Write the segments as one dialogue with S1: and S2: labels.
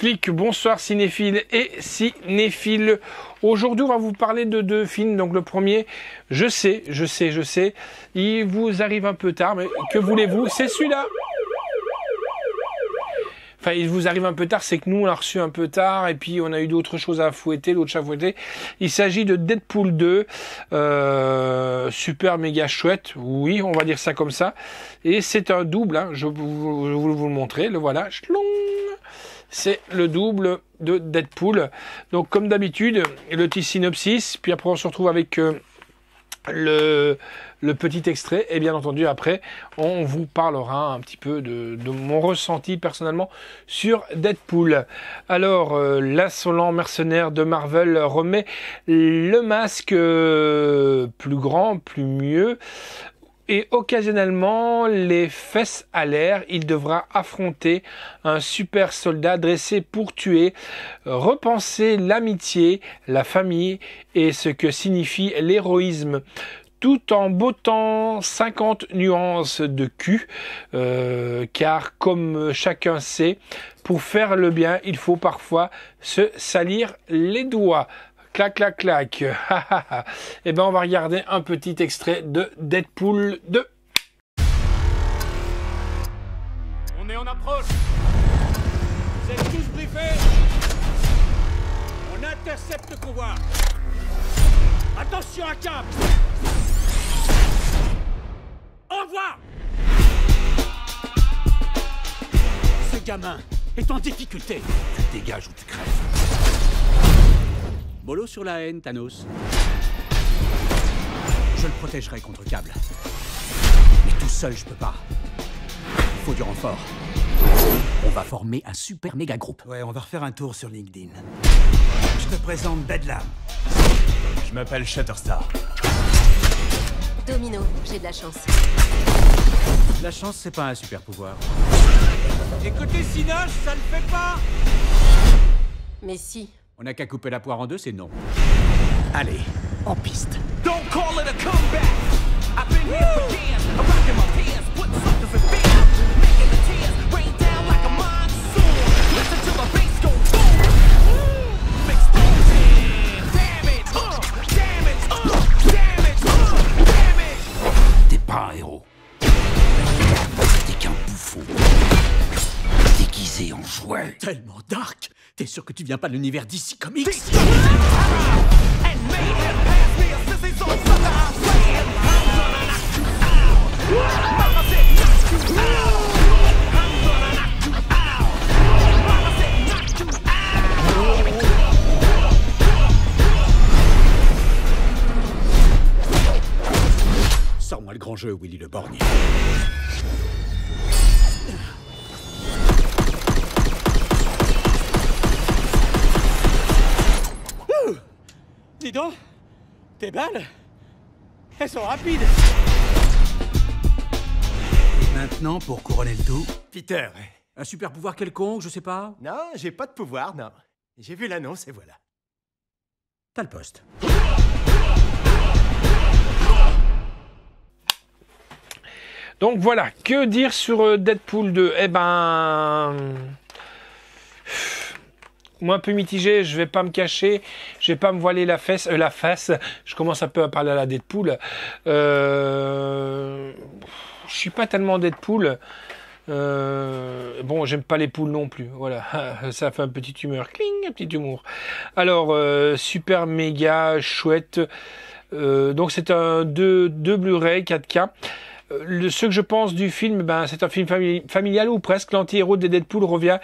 S1: Clic, bonsoir cinéphiles et cinéphiles. Aujourd'hui, on va vous parler de deux films. Donc le premier, je sais, il vous arrive un peu tard, mais que voulez-vous, c'est celui-là. Enfin, il vous arrive un peu tard, c'est que nous, on l'a reçu un peu tard, et puis on a eu d'autres choses à fouetter, d'autres chats à fouetter. Il s'agit de Deadpool 2, super méga chouette, oui, on va dire ça comme ça. Et c'est un double, hein, je vais vous le montrer, le voilà. C'est le double de Deadpool. Donc, comme d'habitude, le petit synopsis, puis après on se retrouve avec le petit extrait, et bien entendu après on vous parlera un petit peu de mon ressenti personnellement sur Deadpool. Alors l'insolent mercenaire de Marvel remet le masque plus grand, plus mieux, et occasionnellement les fesses à l'air. Il devra affronter un super soldat dressé pour tuer, repenser l'amitié, la famille et ce que signifie l'héroïsme, tout en bottant 50 nuances de cul, car comme chacun sait, pour faire le bien, il faut parfois se salir les doigts. Clac, clac, clac. Et ben, on va regarder un petit extrait de Deadpool 2.
S2: On est en approche. Vous êtes tous briefés. On intercepte le convoi. Attention à cap. Au revoir. Ce gamin est en difficulté. Tu dégages ou tu crèves. Mollo sur la haine, Thanos. Je le protégerai contre Cable. Mais tout seul, je peux pas. Il faut du renfort. On va former un super méga groupe.
S3: Ouais, on va refaire un tour sur LinkedIn. Je te présente Bedlam.
S2: Je m'appelle Shatterstar.
S4: Domino, j'ai de la chance.
S2: La chance, c'est pas un super pouvoir. Et côté Sinoche, ça le fait pas.
S4: Mais si.
S2: On n'a qu'à couper la poire en deux, c'est non.
S3: Allez, en piste.
S5: Don't call it a comeback. I've been here for years. I'm rocking my pants, putting something in fear, making the tears rain down like a monsoon. Listen to the bass go boom. Explosion, damage, damage.
S3: T'es pas un héros. T'es qu'un bouffon. Déguisé en jouet.
S2: Tellement dark. T'es sûr que tu viens pas de l'univers DC Comics? Sors-moi le grand jeu, Willy le Borgne. Dis donc, tes balles, elles sont rapides.
S3: Maintenant, pour couronner le tout,
S5: Peter.
S2: Un super pouvoir quelconque, je sais pas.
S5: Non, j'ai pas de pouvoir, non. J'ai vu l'annonce et voilà.
S2: T'as le poste.
S1: Donc voilà, que dire sur Deadpool 2? Eh ben, moi un peu mitigé, je vais pas me cacher, je vais pas me voiler la face, je commence un peu à parler à la Deadpool. Je suis pas tellement Deadpool. Bon, j'aime pas les poules non plus, voilà, ça fait un petit humeur, cling, un petit humour. Alors, super méga chouette. Donc c'est un 2 Blu-ray 4K. Ce que je pense du film, ben, c'est un film familial ou presque. L'anti-héros de Deadpool revient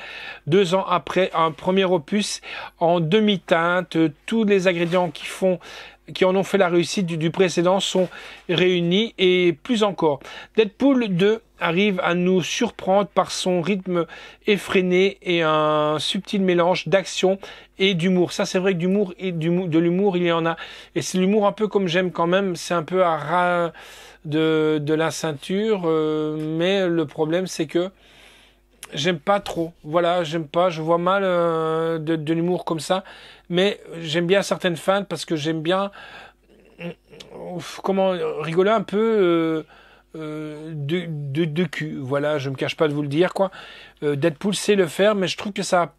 S1: 2 ans après un premier opus en demi-teinte. Tous les ingrédients qui en ont fait la réussite du précédent sont réunis et plus encore. Deadpool 2 arrive à nous surprendre par son rythme effréné et un subtil mélange d'action et d'humour. Ça, c'est vrai que d'humour et de l'humour, il y en a. Et c'est l'humour un peu comme j'aime quand même. C'est un peu à ras de la ceinture, mais le problème c'est que j'aime pas trop. Voilà, j'aime pas. Je vois mal de l'humour comme ça, mais j'aime bien certaines fans parce que j'aime bien comment rigoler un peu de cul. Voilà, je me cache pas de vous le dire, quoi. Deadpool sait le faire, mais je trouve que ça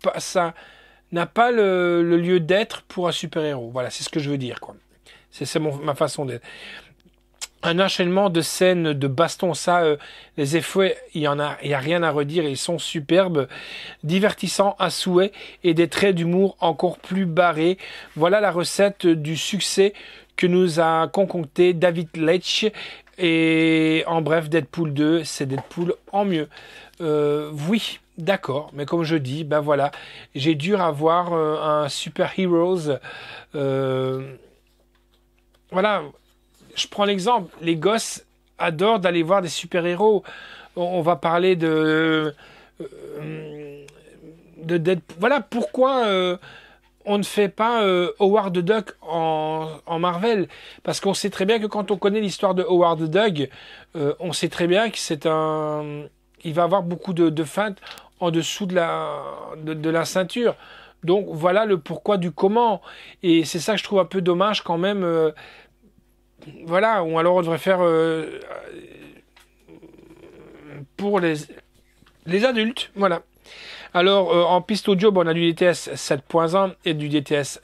S1: n'a pas le lieu d'être pour un super-héros. Voilà, c'est ce que je veux dire, quoi. C'est ma façon d'être. Un enchaînement de scènes de baston, ça, les effets, il y a rien à redire, ils sont superbes, divertissants à souhait et des traits d'humour encore plus barrés. Voilà la recette du succès que nous a concocté David Leitch. Et en bref, Deadpool 2, c'est Deadpool en mieux. Oui, d'accord, mais comme je dis, ben voilà, j'ai dû avoir un Super Heroes. Voilà. Je prends l'exemple, les gosses adorent d'aller voir des super-héros. On va parler de Deadpool. Voilà pourquoi on ne fait pas Howard the Duck en Marvel. Parce qu'on sait très bien que quand on connaît l'histoire de Howard the Duck, on sait très bien que il va avoir beaucoup de feintes en dessous de la ceinture. Donc voilà le pourquoi du comment. Et c'est ça que je trouve un peu dommage quand même. Voilà, ou alors on devrait faire pour les adultes, voilà. Alors, en piste audio, on a du DTS 7.1 et du DTS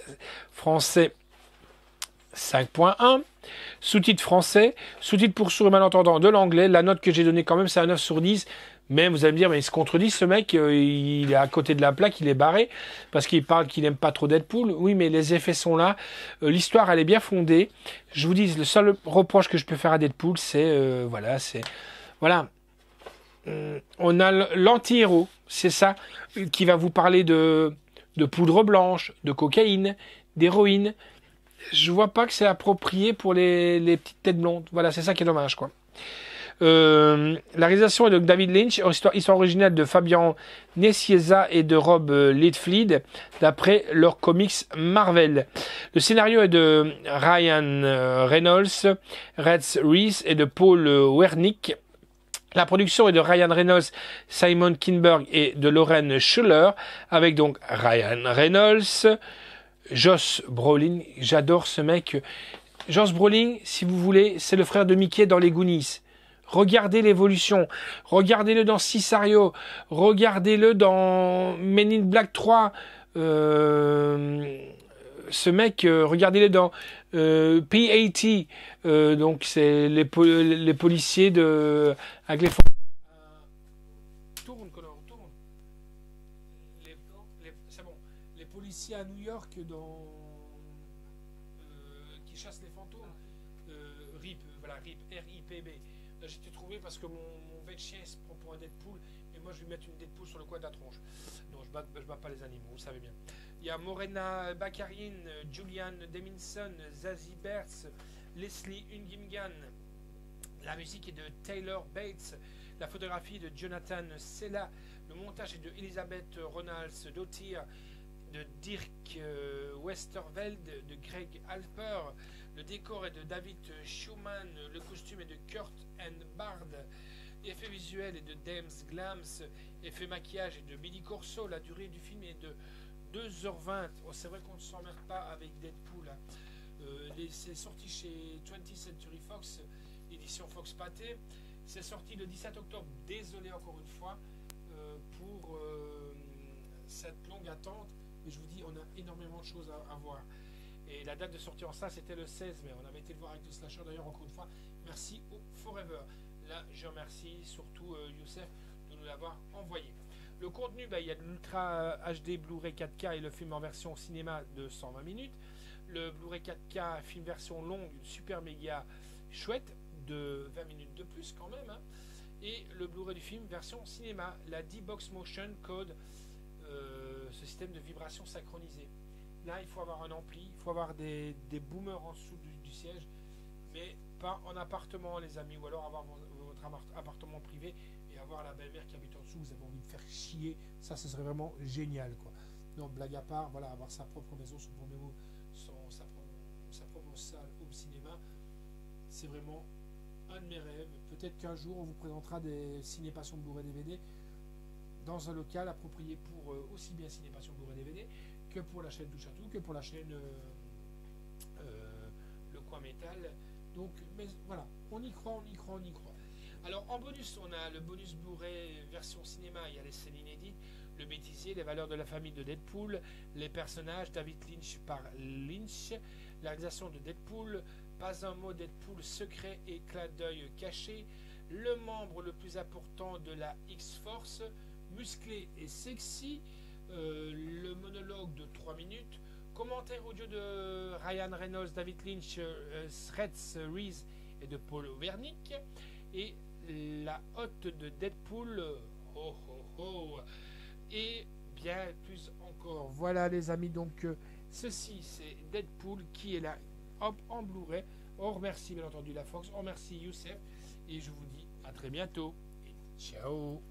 S1: français 5.1. Sous-titres français, sous-titres pour sourds et malentendants de l'anglais. La note que j'ai donnée quand même, c'est un 9 sur 10. Mais vous allez me dire, mais il se contredit ce mec, il est à côté de la plaque, il est barré, parce qu'il parle qu'il n'aime pas trop Deadpool. Oui, mais les effets sont là, l'histoire elle est bien fondée. Je vous dis, le seul reproche que je peux faire à Deadpool, c'est, voilà. On a l'anti-héros, c'est ça, qui va vous parler de poudre blanche, de cocaïne, d'héroïne. Je vois pas que c'est approprié pour les petites têtes blondes. Voilà, c'est ça qui est dommage, quoi. La réalisation est de David Lynch, histoire originale de Fabian Nicieza et de Rob Liefeld d'après leurs comics Marvel. Le scénario est de Ryan Reynolds, Reds Reese et de Paul Wernick. La production est de Ryan Reynolds, Simon Kinberg et de Lauren Schuller, avec donc Ryan Reynolds, Josh Brolin. J'adore ce mec. Josh Brolin, si vous voulez, c'est le frère de Mickey dans les Goonies. Regardez l'évolution. Regardez-le dans Sicario. Regardez-le dans Men in Black 3. Ce mec, regardez-le dans P.A.T. Donc c'est les policiers avec les tourne, Connor, tourne. C'est bon. Les policiers à New York qui chassent les fantômes. RIP, voilà, RIP, R-I-P-B. Là, j'étais trouvé parce que mon vet chien se prend pour un Deadpool et moi je vais mettre une Deadpool sur le coin de la tronche. Non, je bats pas les animaux, vous savez bien. Il y a Morena Baccarin, Julian Deminson, Zazie Bertz, Leslie Ungimgan. La musique est de Taylor Bates. La photographie de Jonathan Sella. Le montage est de Elisabeth Ronalds-Dottir, de Dirk Westerveld, de Greg Alper. Le décor est de David Schumann. Le costume est de Kurt Bard. L'effet visuel est de James Glams. L'effet maquillage est de Billy Corso. La durée du film est de 2h20. Oh, c'est vrai qu'on ne s'emmerde pas avec Deadpool. Hein. C'est sorti chez 20th Century Fox, édition Fox Pathé. C'est sorti le 17 octobre. Désolé encore une fois pour cette longue attente. Mais je vous dis, on a énormément de choses à voir. Et la date de sortie en salle, c'était le 16 mai. On avait été le voir avec le Slasher. D'ailleurs, encore une fois, merci au Forever. Là, je remercie surtout Youssef de nous l'avoir envoyé. Le contenu, il y a de l'Ultra HD Blu-ray 4K et le film en version cinéma de 120 minutes. Le Blu-ray 4K, film version longue, super méga chouette, de 20 minutes de plus quand même. Hein. Et le Blu-ray du film version cinéma, la D-Box Motion Code, ce système de vibration synchronisé. Là, il faut avoir un ampli, il faut avoir des boomers en dessous du siège, mais pas en appartement, les amis, ou alors avoir votre appartement privé et avoir la belle-mère qui habite en dessous, vous avez envie de faire chier, ça, ce serait vraiment génial, quoi. Donc, blague à part, voilà, avoir sa propre maison, sa propre salle au cinéma, c'est vraiment un de mes rêves. Peut-être qu'un jour, on vous présentera des ciné-passion Blu-ray DVD dans un local approprié pour aussi bien ciné-passion Blu-ray DVD que pour la chaîne Touche à Tout, que pour la chaîne Le Coin Métal. Donc, mais voilà, on y croit, on y croit, on y croit. Alors en bonus, on a le bonus Blu-ray version cinéma, il y a les scènes inédites, le bêtisier, les valeurs de la famille de Deadpool, les personnages, David Lynch par Lynch, la réalisation de Deadpool, pas un mot Deadpool secret et clin d'œil caché, le membre le plus important de la X-Force, musclé et sexy, le monologue de 3 minutes, commentaire audio de Ryan Reynolds, David Lynch, Reds Reese et de Paul Wernick, et la hotte de Deadpool, oh oh oh, et bien plus encore. Voilà les amis, donc ceci c'est Deadpool qui est là, hop, en Blu-ray. On remercie bien entendu la Fox, on remercie Youssef, et je vous dis à très bientôt, et ciao.